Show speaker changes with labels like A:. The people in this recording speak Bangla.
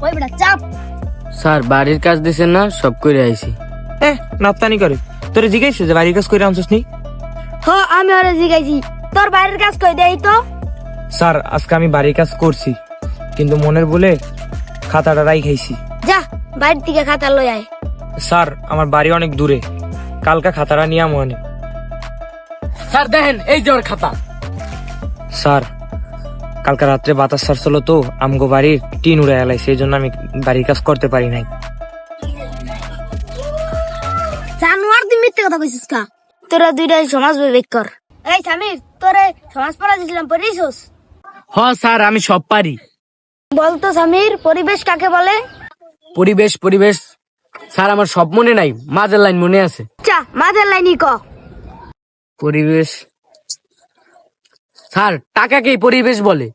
A: ওই বেটা চাপ।
B: স্যার বাড়ির কাজ দিছেন না, সব করে আইছি।
C: নাপ্তানি করে তোরে জিজ্ঞাসা যে বাড়ির কাজ করে আনছিস নি?
A: আমি ওরে জিগাইছি তোর বাইরের কাজ কই দেই তো।
C: স্যার আজকে আমি বাড়ির কাজ করছি, কিন্তু মনের বলে খাতাটা রাই খাইছি।
A: যা বাইরের থেকে খাতা লই আয়।
C: স্যার আমার বাড়ি অনেক দূরে, কালকা খাতাটা নিয়ে মনে।
B: স্যার দেখেন এই যে ওর খাতা।
C: স্যার কালকা রাত্রে বাতাস ছাড়ছিল তো আমগো বাড়ির টিন উড়ে এলাই, সেই জন্য আমি বাড়ির কাজ করতে পারি নাই।
A: জানোয়ার তুই মিথ্যে কথা কইছিস কা? তোরা দুইটা সমাজ বিবেক কর। এই সামির তোরে সমাজ পড়া দিছিলাম, পড়িছস?
B: স্যার আমি সব পারি।
A: বলতো সামির, পরিবেশ কাকে বলে?
B: পরিবেশ পরিবেশ স্যার আমার সব মনে নাই, মাঝের লাইন মনে আছে।
A: চা মাঝের লাইনই ক।
B: পরিবেশ স্যার টাকাকেই পরিবেশ বলে।